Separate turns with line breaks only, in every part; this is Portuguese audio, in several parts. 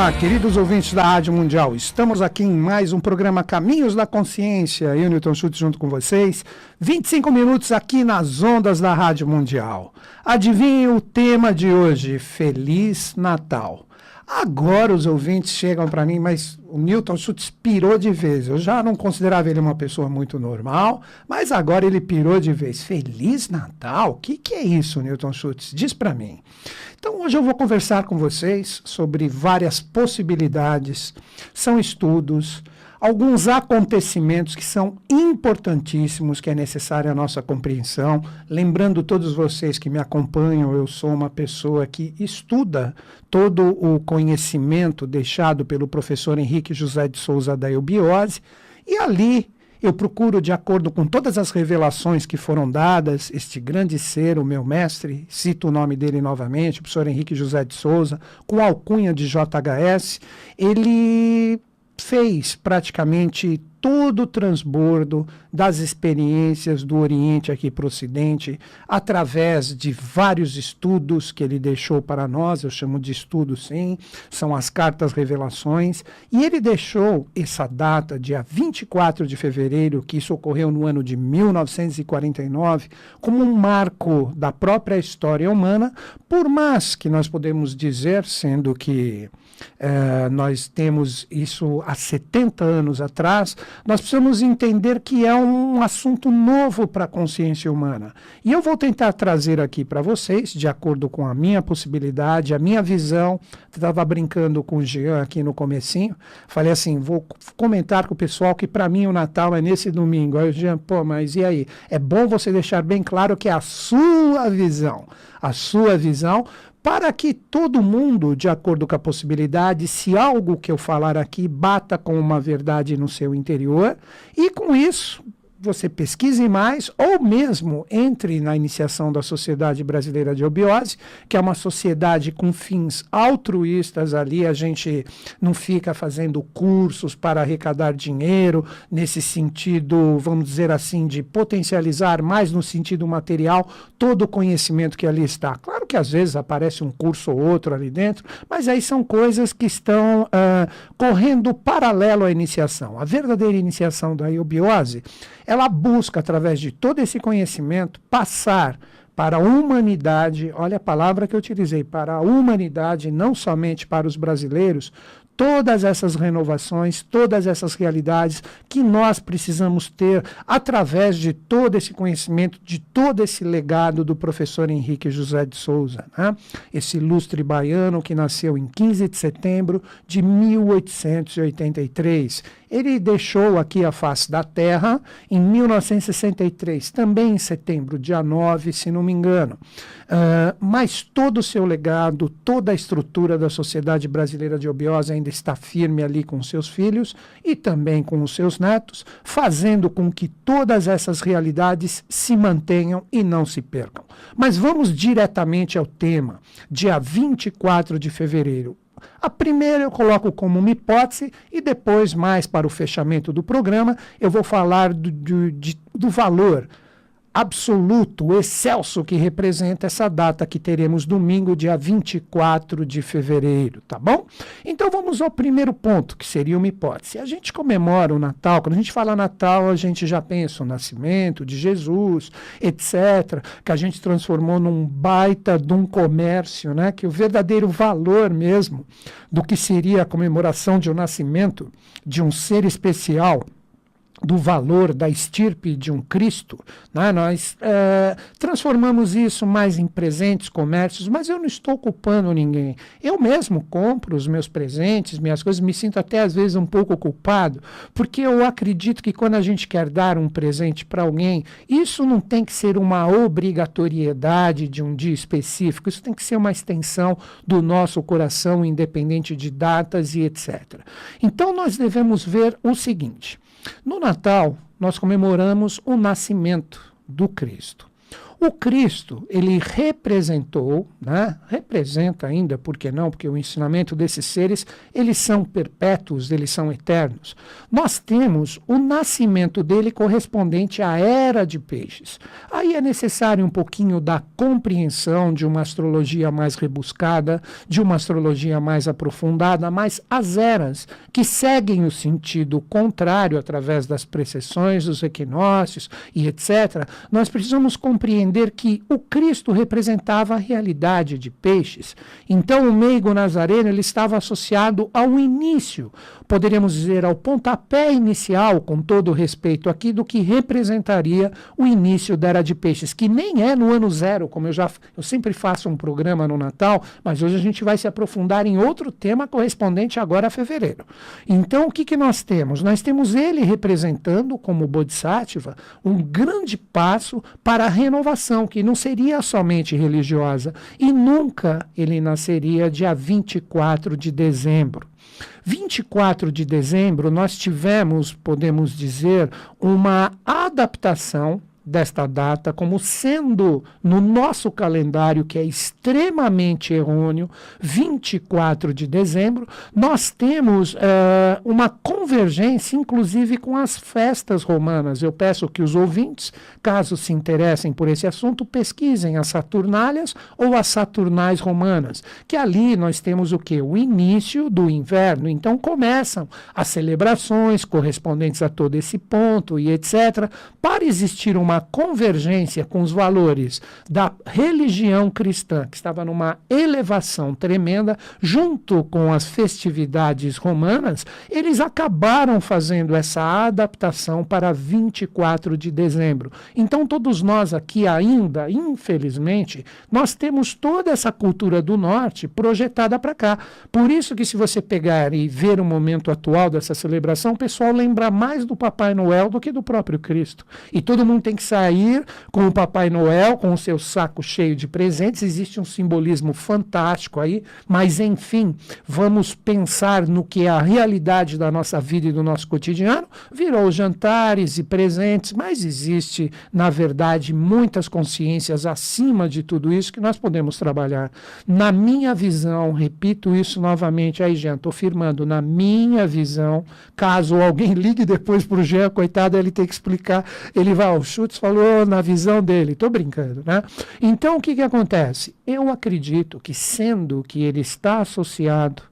Olá, queridos ouvintes da Rádio Mundial. Estamos aqui em mais um programa Caminhos da Consciência. Eu, Newton Schultz, junto com vocês. 25 minutos aqui nas ondas da Rádio Mundial. Adivinhem o tema de hoje: Feliz Natal. Agora os ouvintes chegam para mim, mas o Newton Schultz pirou de vez. Eu já não considerava ele uma pessoa muito normal, mas agora ele pirou de vez. Feliz Natal? O que é isso, Newton Schultz? Diz para mim. Então hoje eu vou conversar com vocês sobre várias possibilidades, são estudos, alguns acontecimentos que são importantíssimos, que é necessária a nossa compreensão. Lembrando todos vocês que me acompanham, eu sou uma pessoa que estuda todo o conhecimento deixado pelo professor Henrique José de Souza da eubiose, e ali eu procuro, de acordo com todas as revelações que foram dadas, este grande ser, o meu mestre, cito o nome dele novamente, o professor Henrique José de Souza, com a alcunha de JHS, ele fez praticamente todo o transbordo das experiências do Oriente aqui para o Ocidente, através de vários estudos que ele deixou para nós. Eu chamo de estudos, sim, são as cartas revelações, e ele deixou essa data, dia 24 de fevereiro, que isso ocorreu no ano de 1949, como um marco da própria história humana, por mais que nós podemos dizer, sendo que nós temos isso há 70 anos atrás, nós precisamos entender que é um assunto novo para a consciência humana. E eu vou tentar trazer aqui para vocês, de acordo com a minha possibilidade, a minha visão. Estava brincando com o Jean aqui no comecinho, falei assim, vou comentar com o pessoal que para mim o Natal é nesse domingo. Aí o Jean, pô, mas e aí? É bom você deixar bem claro que é a sua visão, para que todo mundo, de acordo com a possibilidade, se algo que eu falar aqui bata com uma verdade no seu interior, e com isso você pesquise mais, ou mesmo entre na iniciação da Sociedade Brasileira de Eubiose, que é uma sociedade com fins altruístas. Ali a gente não fica fazendo cursos para arrecadar dinheiro, nesse sentido, vamos dizer assim, de potencializar mais no sentido material todo o conhecimento que ali está. Claro que às vezes aparece um curso ou outro ali dentro, mas aí são coisas que estão correndo paralelo à iniciação. A verdadeira iniciação da eubiose, ela busca, através de todo esse conhecimento, passar para a humanidade, olha a palavra que eu utilizei, para a humanidade, não somente para os brasileiros, todas essas renovações, todas essas realidades que nós precisamos ter através de todo esse conhecimento, de todo esse legado do professor Henrique José de Souza, né? Esse ilustre baiano que nasceu em 15 de setembro de 1883. Ele deixou aqui a face da Terra em 1963, também em setembro, dia 9, se não me engano. Mas todo o seu legado, toda a estrutura da Sociedade Brasileira de Eubiose ainda está firme ali com seus filhos e também com os seus netos, fazendo com que todas essas realidades se mantenham e não se percam. Mas vamos diretamente ao tema, dia 24 de fevereiro. A primeira eu coloco como uma hipótese e depois, mais para o fechamento do programa, eu vou falar do valor absoluto, excelso que representa essa data que teremos domingo, dia 24 de fevereiro, tá bom? Então vamos ao primeiro ponto, que seria uma hipótese. A gente comemora o Natal, quando a gente fala Natal, a gente já pensa o nascimento de Jesus, etc., que a gente transformou num baita de um comércio, né? Que o verdadeiro valor mesmo do que seria a comemoração de um nascimento de um ser especial, do valor da estirpe de um Cristo, né? Nós transformamos isso mais em presentes, comércios, mas eu não estou culpando ninguém. Eu mesmo compro os meus presentes, minhas coisas, me sinto até às vezes um pouco culpado, porque eu acredito que quando a gente quer dar um presente para alguém, isso não tem que ser uma obrigatoriedade de um dia específico, isso tem que ser uma extensão do nosso coração, independente de datas e etc. Então nós devemos ver o seguinte: no Natal, nós comemoramos o nascimento do Cristo. O Cristo, ele representou, né? Representa ainda, por que não? Porque o ensinamento desses seres, eles são perpétuos, eles são eternos. Nós temos o nascimento dele correspondente à era de peixes. Aí é necessário um pouquinho da compreensão de uma astrologia mais rebuscada, de uma astrologia mais aprofundada, mas as eras que seguem o sentido contrário através das precessões, dos equinócios e etc., nós precisamos compreender que o Cristo representava a realidade de peixes. Então o meigo nazareno ele estava associado ao início, poderíamos dizer ao pontapé inicial, com todo o respeito aqui, do que representaria o início da era de peixes, que nem é no ano zero, como eu sempre faço um programa no Natal, mas hoje a gente vai se aprofundar em outro tema correspondente agora a fevereiro. Então o que nós temos? Nós temos ele representando, como Bodhisattva, um grande passo para a renovação, que não seria somente religiosa, e nunca ele nasceria dia 24 de dezembro. 24 de dezembro nós tivemos, podemos dizer, uma adaptação desta data como sendo, no nosso calendário, que é extremamente errôneo, 24 de dezembro, nós temos uma convergência, inclusive, com as festas romanas. Eu peço que os ouvintes, caso se interessem por esse assunto, pesquisem as Saturnálias ou as Saturnais romanas, que ali nós temos o quê? O início do inverno. Então começam as celebrações correspondentes a todo esse ponto e etc., para existir uma convergência com os valores da religião cristã, que estava numa elevação tremenda, junto com as festividades romanas, eles acabaram fazendo essa adaptação para 24 de dezembro. Então todos nós aqui ainda, infelizmente, nós temos toda essa cultura do norte projetada para cá. Por isso que se você pegar e ver o momento atual dessa celebração, o pessoal lembra mais do Papai Noel do que do próprio Cristo. E todo mundo tem que sair com o Papai Noel, com o seu saco cheio de presentes. Existe um simbolismo fantástico aí, mas enfim, vamos pensar no que é a realidade da nossa vida e do nosso cotidiano. Virou jantares e presentes, mas existe, na verdade, muitas consciências acima de tudo isso que nós podemos trabalhar. Na minha visão, repito isso novamente, aí, Jean, estou firmando, na minha visão, caso alguém ligue depois para o Jean, coitado, ele tem que explicar, ele vai, o Schutz falou na visão dele, estou brincando, né? Então, o que acontece? Eu acredito que, sendo que ele está associado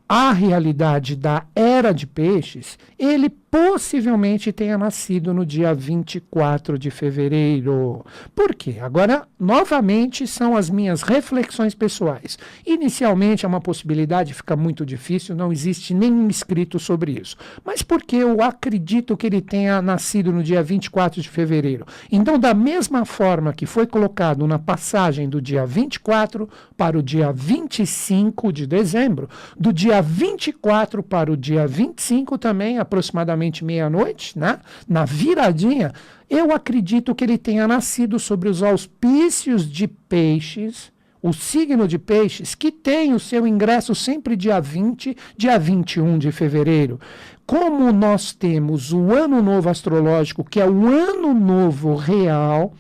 à realidade da era de peixes, ele possivelmente tenha nascido no dia 24 de fevereiro. Por quê? Agora, novamente, são as minhas reflexões pessoais. Inicialmente, é uma possibilidade, fica muito difícil, não existe nenhum escrito sobre isso. Mas porque eu acredito que ele tenha nascido no dia 24 de fevereiro. Então, da mesma forma que foi colocado na passagem do dia 24 para o dia 25 de dezembro, do dia 24 para o dia 25 também, aproximadamente meia-noite, né? Na viradinha, eu acredito que ele tenha nascido sobre os auspícios de peixes, o signo de peixes, que tem o seu ingresso sempre dia 20, dia 21 de fevereiro. Como nós temos o ano novo astrológico, que é o ano novo real,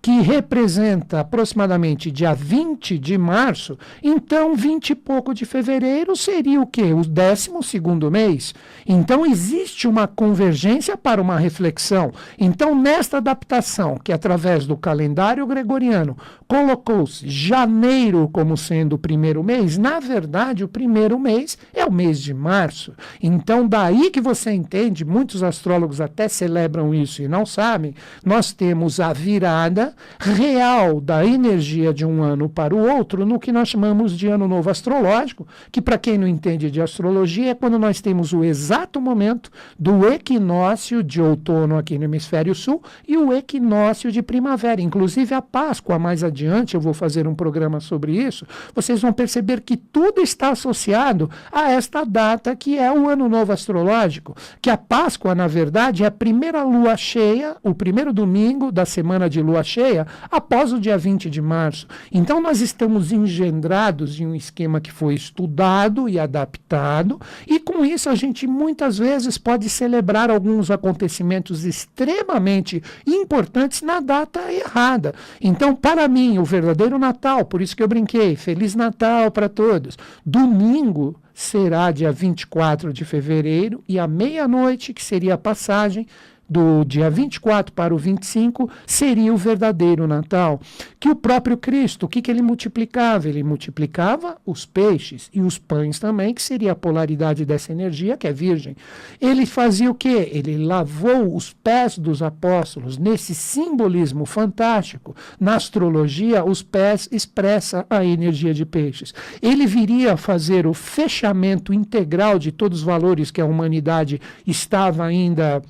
que representa aproximadamente dia 20 de março, então 20 e pouco de fevereiro seria o quê? O 12º mês. Então existe uma convergência para uma reflexão. Então nesta adaptação, que através do calendário gregoriano colocou-se janeiro como sendo o primeiro mês, na verdade o primeiro mês é o mês de março. Então daí que você entende, muitos astrólogos até celebram isso e não sabem, nós temos a virada real da energia de um ano para o outro no que nós chamamos de ano novo astrológico, que para quem não entende de astrologia é quando nós temos o exato momento do equinócio de outono aqui no hemisfério sul e o equinócio de primavera, inclusive a Páscoa. Mais adiante eu vou fazer um programa sobre isso, vocês vão perceber que tudo está associado a esta data que é o ano novo astrológico, que a Páscoa na verdade é a primeira lua cheia, o primeiro domingo da semana de lua cheia, cheia após o dia 20 de março. Então nós estamos engendrados em um esquema que foi estudado e adaptado, e com isso a gente muitas vezes pode celebrar alguns acontecimentos extremamente importantes na data errada. Então, para mim, o verdadeiro Natal, por isso que eu brinquei, Feliz Natal para todos. Domingo será dia 24 de fevereiro e à meia-noite, que seria a passagem do dia 24 para o 25, seria o verdadeiro Natal. Que o próprio Cristo, o que ele multiplicava? Ele multiplicava os peixes e os pães também, que seria a polaridade dessa energia, que é virgem. Ele fazia o quê? Ele lavou os pés dos apóstolos, nesse simbolismo fantástico. Na astrologia, os pés expressa a energia de peixes. Ele viria a fazer o fechamento integral de todos os valores que a humanidade estava ainda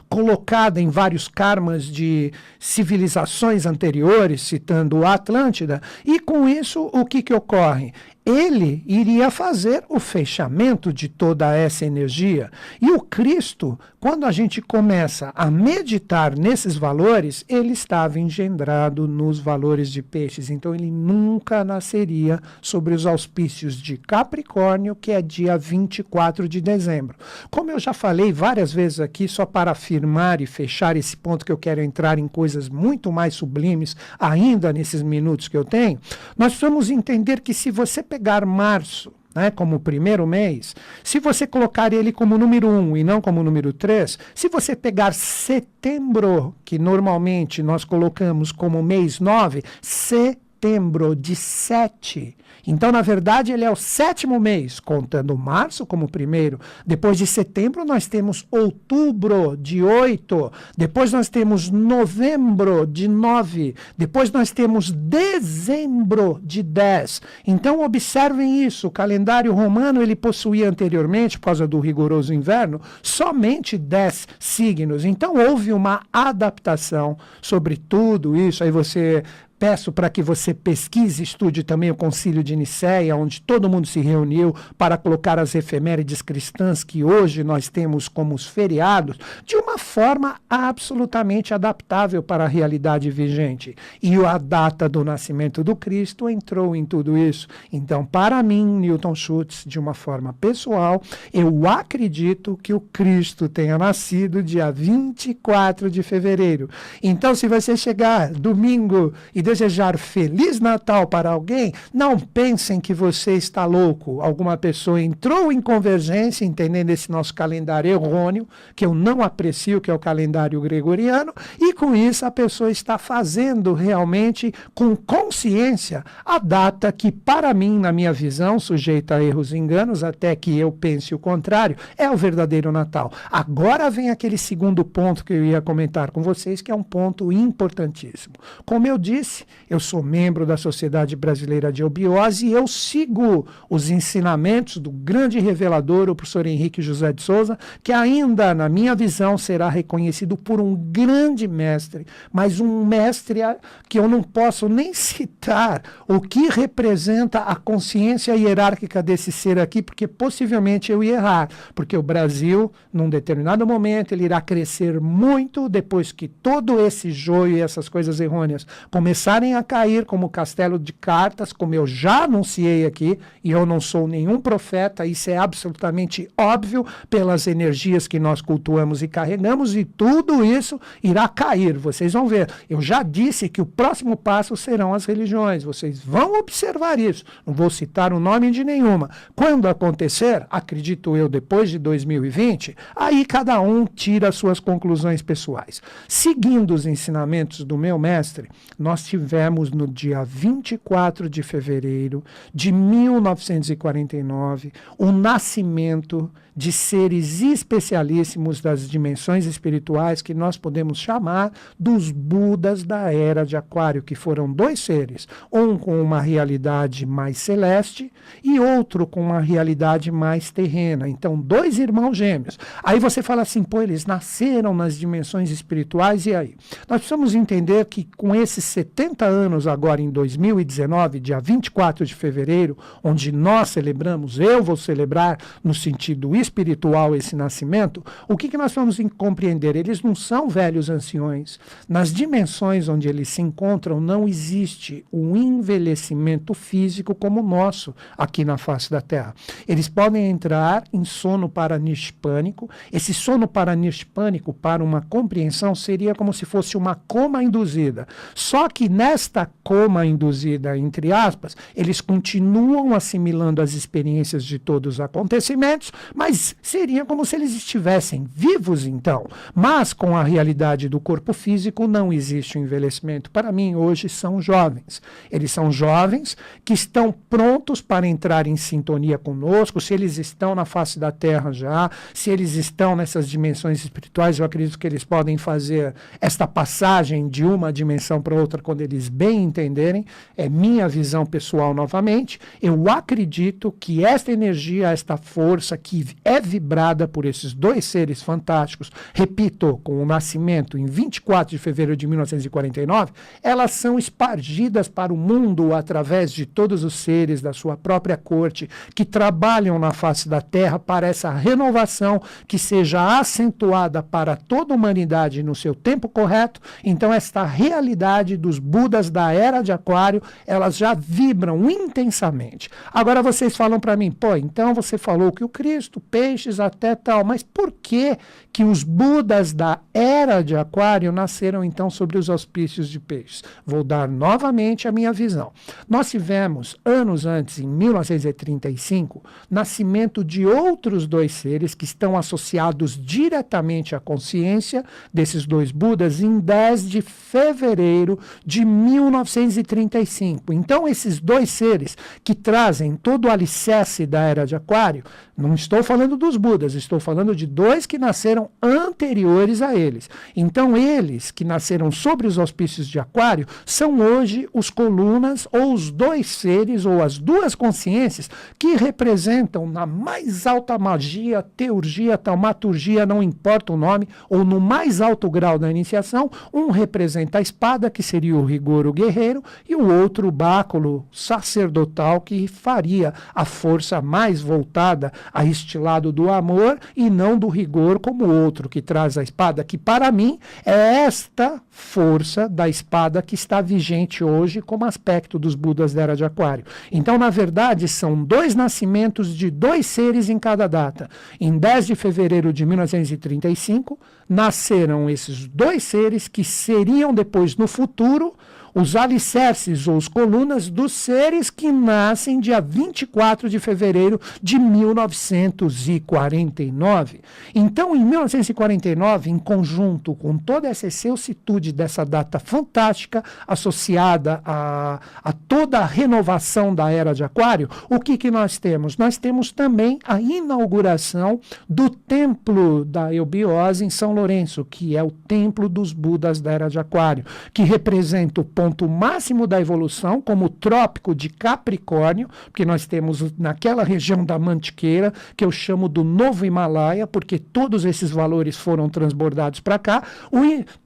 colocada em vários karmas de civilizações anteriores, citando a Atlântida, e com isso o que ocorre? Ele iria fazer o fechamento de toda essa energia. E o Cristo, quando a gente começa a meditar nesses valores, ele estava engendrado nos valores de peixes. Então ele nunca nasceria sobre os auspícios de Capricórnio, que é dia 24 de dezembro. Como eu já falei várias vezes aqui, só para afirmar e fechar esse ponto, que eu quero entrar em coisas muito mais sublimes ainda nesses minutos que eu tenho, nós precisamos entender que se você pegar março, né, como o primeiro mês, se você colocar ele como número 1 e não como número 3, se você pegar setembro, que normalmente nós colocamos como mês 9, setembro de 7. Então, na verdade, ele é o 7º mês, contando março como primeiro. Depois de setembro, nós temos outubro de 8. Depois nós temos novembro de 9. Depois nós temos dezembro de 10. Então, observem isso. O calendário romano, ele possuía anteriormente, por causa do rigoroso inverno, somente 10 signos. Então, houve uma adaptação sobre tudo isso. Aí você... Peço para que você pesquise e estude também o Concílio de Nicéia, onde todo mundo se reuniu para colocar as efemérides cristãs que hoje nós temos como os feriados, de uma forma absolutamente adaptável para a realidade vigente. E a data do nascimento do Cristo entrou em tudo isso. Então, para mim, Newton Schultz, de uma forma pessoal, eu acredito que o Cristo tenha nascido dia 24 de fevereiro. Então, se você chegar domingo e desejar Feliz Natal para alguém, não pensem que você está louco. Alguma pessoa entrou em convergência, entendendo esse nosso calendário errôneo, que eu não aprecio, que é o calendário gregoriano, e com isso a pessoa está fazendo realmente com consciência a data que, para mim, na minha visão, sujeita a erros e enganos, até que eu pense o contrário, é o verdadeiro Natal. Agora vem aquele segundo ponto que eu ia comentar com vocês, que é um ponto importantíssimo. Como eu disse, eu sou membro da Sociedade Brasileira de Obiose e eu sigo os ensinamentos do grande revelador, o professor Henrique José de Souza, que ainda, na minha visão, será reconhecido por um grande mestre, mas um mestre que eu não posso nem citar o que representa a consciência hierárquica desse ser aqui, porque possivelmente eu ia errar, porque o Brasil, num determinado momento, ele irá crescer muito depois que todo esse joio e essas coisas errôneas começarem a cair como castelo de cartas, como eu já anunciei aqui, e eu não sou nenhum profeta, isso é absolutamente óbvio pelas energias que nós cultuamos e carregamos, e tudo isso irá cair, vocês vão ver. Eu já disse que o próximo passo serão as religiões, vocês vão observar isso, não vou citar o nome de nenhuma. Quando acontecer, acredito eu, depois de 2020, aí cada um tira as suas conclusões pessoais. Seguindo os ensinamentos do meu mestre, nós tivemos no dia 24 de fevereiro de 1949 o nascimento de seres especialíssimos das dimensões espirituais que nós podemos chamar dos Budas da Era de Aquário, que foram dois seres, um com uma realidade mais celeste e outro com uma realidade mais terrena. Então, dois irmãos gêmeos. Aí você fala assim, pô, eles nasceram nas dimensões espirituais, e aí? Nós precisamos entender que com esses 70 anos agora em 2019, dia 24 de fevereiro, onde nós celebramos, eu vou celebrar no sentido espiritual esse nascimento, o que nós vamos compreender? Eles não são velhos anciões. Nas dimensões onde eles se encontram, não existe um envelhecimento físico como o nosso aqui na face da Terra. Eles podem entrar em sono paranispânico. Esse sono paranispânico, para uma compreensão, seria como se fosse uma coma induzida. Só que nesta coma induzida, entre aspas, eles continuam assimilando as experiências de todos os acontecimentos, mas seria como se eles estivessem vivos, então. Mas com a realidade do corpo físico não existe um envelhecimento. Para mim, hoje são jovens. Eles são jovens que estão prontos para entrar em sintonia conosco. Se eles estão na face da Terra já, se eles estão nessas dimensões espirituais, eu acredito que eles podem fazer esta passagem de uma dimensão para outra quando eles bem entenderem. É minha visão pessoal novamente. Eu acredito que esta energia, esta força que é vibrada por esses dois seres fantásticos, repito, com o nascimento em 24 de fevereiro de 1949, elas são espargidas para o mundo através de todos os seres da sua própria corte que trabalham na face da Terra para essa renovação que seja acentuada para toda a humanidade no seu tempo correto. Então esta realidade dos Budas da Era de Aquário, elas já vibram intensamente. Agora vocês falam para mim, pô, então você falou que o Cristo, peixes até tal, mas por que os Budas da Era de Aquário nasceram então sobre os auspícios de peixes? Vou dar novamente a minha visão. Nós tivemos, anos antes, em 1935, nascimento de outros dois seres que estão associados diretamente à consciência desses dois Budas em 10 de fevereiro de 1935. Então, esses dois seres que trazem todo o alicerce da Era de Aquário, não estou falando dos Budas, estou falando de dois que nasceram anteriores a eles. Então, eles que nasceram sobre os auspícios de Aquário são hoje os colunas ou os dois seres ou as duas consciências que representam na mais alta magia, teurgia, taumaturgia, não importa o nome, ou no mais alto grau da iniciação, um representa a espada, que seria o rigor, o guerreiro, e o outro o báculo sacerdotal, que faria a força mais voltada a este lado do amor e não do rigor como o outro que traz a espada, que para mim é esta força da espada que está vigente hoje como aspecto dos Budas da Era de Aquário. Então, na verdade, são dois nascimentos de dois seres em cada data. Em 10 de fevereiro de 1935, nasceram esses dois seres que seriam depois, no futuro, os alicerces ou as colunas dos seres que nascem dia 24 de fevereiro de 1949. Então, em 1949, em conjunto com toda essa excelsitude dessa data fantástica associada a toda a renovação da Era de Aquário, o que nós temos? Nós temos também a inauguração do Templo da Eubiose em São Lourenço, que é o Templo dos Budas da Era de Aquário, que representa o ponto máximo da evolução, como o Trópico de Capricórnio, porque nós temos naquela região da Mantiqueira, que eu chamo do Novo Himalaia, porque todos esses valores foram transbordados para cá,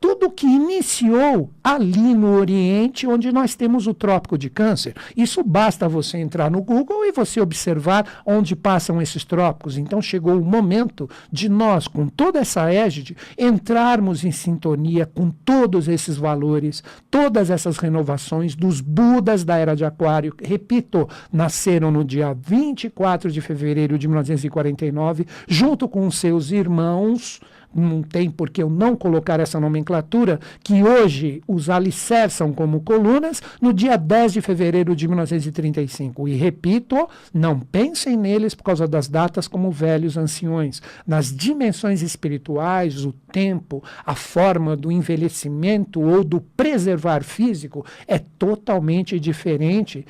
tudo que iniciou ali no Oriente, onde nós temos o Trópico de Câncer. Isso basta você entrar no Google e você observar onde passam esses trópicos. Então chegou o momento de nós, com toda essa égide, entrarmos em sintonia com todos esses valores, todas essas renovações dos Budas da Era de Aquário. Repito, nasceram no dia 24 de fevereiro de 1949, junto com seus irmãos. Não tem por que eu não colocar essa nomenclatura, que hoje os alicerçam como colunas, no dia 10 de fevereiro de 1935. E repito, não pensem neles por causa das datas como velhos anciões. Nas dimensões espirituais, o tempo, a forma do envelhecimento ou do preservar físico é totalmente diferente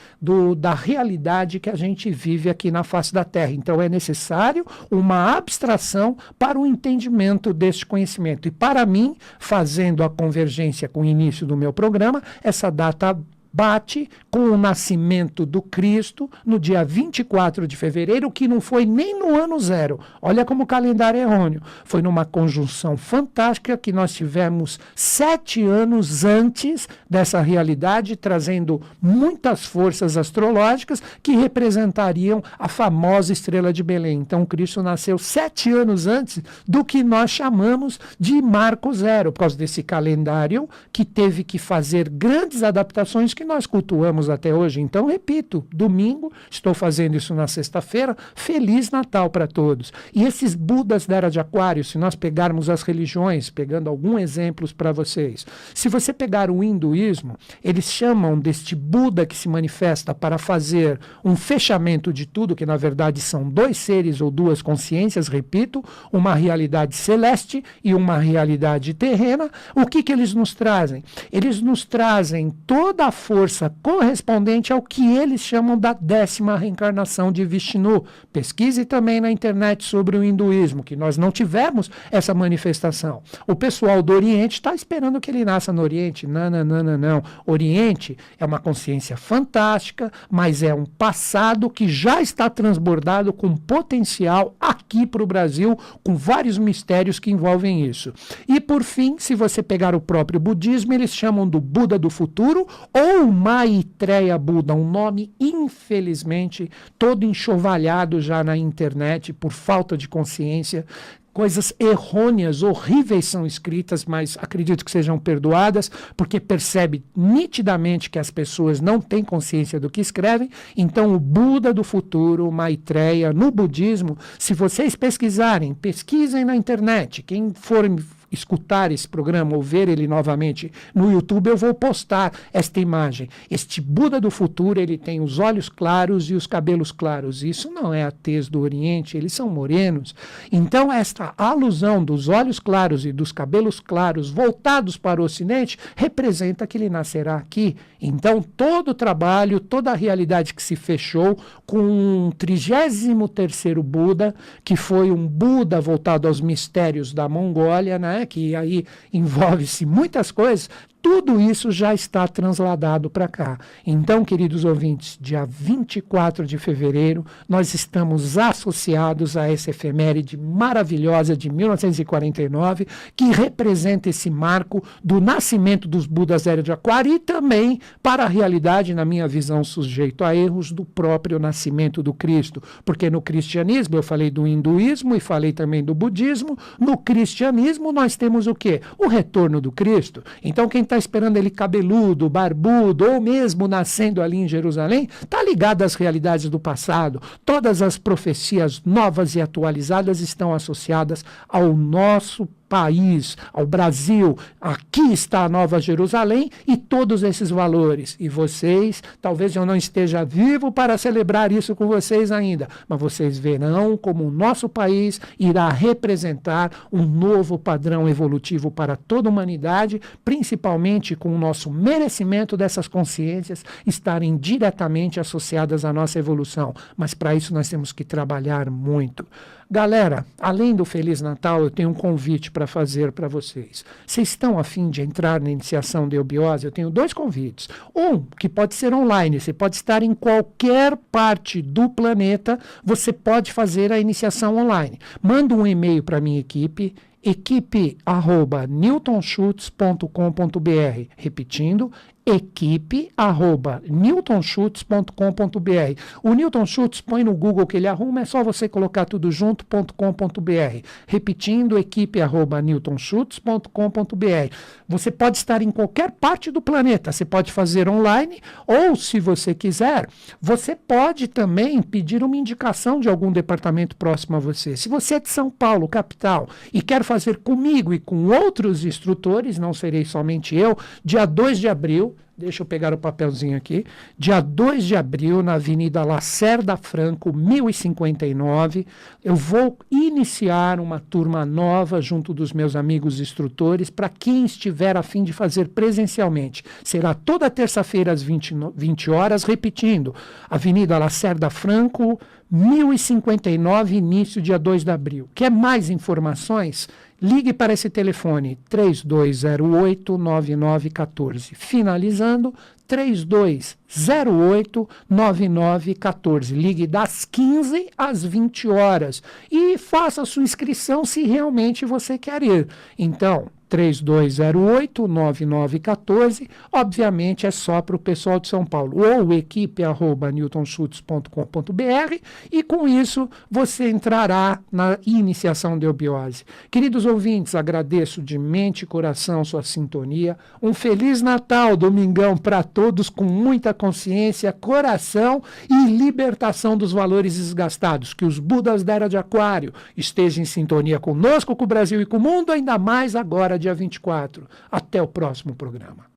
da realidade que a gente vive aqui na face da Terra. Então é necessário uma abstração para o entendimento deste conhecimento. E para mim, fazendo a convergência com o início do meu programa, essa data bate com o nascimento do Cristo no dia 24 de fevereiro, que não foi nem no ano zero. Olha como o calendário é errôneo. Foi numa conjunção fantástica que nós tivemos 7 anos antes dessa realidade, trazendo muitas forças astrológicas que representariam a famosa estrela de Belém. Então, Cristo nasceu 7 anos antes do que nós chamamos de Marco Zero, por causa desse calendário que teve que fazer grandes adaptações que nós cultuamos até hoje. Então, repito, domingo, estou fazendo isso na sexta-feira, Feliz Natal para todos. E esses Budas da Era de Aquário, se nós pegarmos as religiões, pegando alguns exemplos para vocês, se você pegar o hinduísmo, eles chamam deste Buda que se manifesta para fazer um fechamento de tudo, que na verdade são 2 seres ou 2 consciências, repito, uma realidade celeste e uma realidade terrena. O que eles nos trazem? Eles nos trazem toda a força correspondente ao que eles chamam da 10ª reencarnação de Vishnu. Pesquise também na internet sobre o hinduísmo, que nós não tivemos essa manifestação. O pessoal do Oriente está esperando que ele nasça no Oriente. Não, não, não, não, não. Oriente é uma consciência fantástica, mas é um passado que já está transbordado com potencial aqui para o Brasil, com vários mistérios que envolvem isso. E por fim, se você pegar o próprio budismo, eles chamam do Buda do futuro ou Maitreya Buda, um nome infelizmente todo enxovalhado já na internet por falta de consciência. Coisas errôneas, horríveis são escritas, mas acredito que sejam perdoadas, porque percebe nitidamente que as pessoas não têm consciência do que escrevem. Então, o Buda do futuro, Maitreya, no budismo, se vocês pesquisarem, pesquisem na internet. Quem for escutar esse programa ou ver ele novamente no YouTube, eu vou postar esta imagem. Este Buda do futuro, ele tem os olhos claros e os cabelos claros. Isso não é a tez do Oriente, eles são morenos. Então, esta alusão dos olhos claros e dos cabelos claros voltados para o Ocidente representa que ele nascerá aqui. Então, todo o trabalho, toda a realidade que se fechou com um 33º Buda, que foi um Buda voltado aos mistérios da Mongólia, né? Que aí envolve-se muitas coisas, tudo isso já está transladado para cá. Então, queridos ouvintes, dia 24 de fevereiro, nós estamos associados a essa efeméride maravilhosa de 1949, que representa esse marco do nascimento dos Budas da Era de Aquário e também para a realidade, na minha visão, sujeito a erros do próprio nascimento do Cristo. Porque no cristianismo, eu falei do hinduísmo e falei também do budismo, no cristianismo nós temos o quê? O retorno do Cristo. Então, quem está esperando ele cabeludo, barbudo, ou mesmo nascendo ali em Jerusalém, está ligado às realidades do passado. Todas as profecias novas e atualizadas estão associadas ao nosso país, ao Brasil. Aqui está a Nova Jerusalém e todos esses valores. E vocês, talvez eu não esteja vivo para celebrar isso com vocês ainda, mas vocês verão como o nosso país irá representar um novo padrão evolutivo para toda a humanidade, principalmente com o nosso merecimento dessas consciências estarem diretamente associadas à nossa evolução. Mas para isso nós temos que trabalhar muito. Galera, além do Feliz Natal, eu tenho um convite para fazer para vocês. Vocês estão a fim de entrar na iniciação de eubiose? Eu tenho 2 convites. Um, que pode ser online, você pode estar em qualquer parte do planeta, você pode fazer a iniciação online. Manda um e-mail para a minha equipe, equipe@newtonschutz.com.br. Repetindo, equipe@newtonschutz.com.br. O Newton Schutz, põe no Google que ele arruma, é só você colocar tudo junto.com.br. Repetindo, equipe@newtonschutz.com.br. Você pode estar em qualquer parte do planeta, você pode fazer online, ou se você quiser, você pode também pedir uma indicação de algum departamento próximo a você. Se você é de São Paulo, capital, e quer fazer comigo e com outros instrutores, não serei somente eu, dia 2 de abril, deixa eu pegar o papelzinho aqui. Dia 2 de abril, na Avenida Lacerda Franco, 1059, eu vou iniciar uma turma nova junto dos meus amigos instrutores para quem estiver a fim de fazer presencialmente. Será toda terça-feira às 20 horas, repetindo, Avenida Lacerda Franco, 1059, início dia 2 de abril. Quer mais informações? Ligue para esse telefone 3208-9914. Finalizando, 3208-9914. Ligue das 15 às 20 horas e faça a sua inscrição se realmente você quer ir. Então, 3208-9914, obviamente é só para o pessoal de São Paulo, ou equipe@newtonschutz.com.br, e com isso você entrará na iniciação de eubiose. Queridos ouvintes, agradeço de mente e coração sua sintonia. Um Feliz Natal, domingão, para todos, com muita consciência, coração e libertação dos valores desgastados. Que os Budas da Era de Aquário estejam em sintonia conosco, com o Brasil e com o mundo, ainda mais agora, dia 24. Até o próximo programa.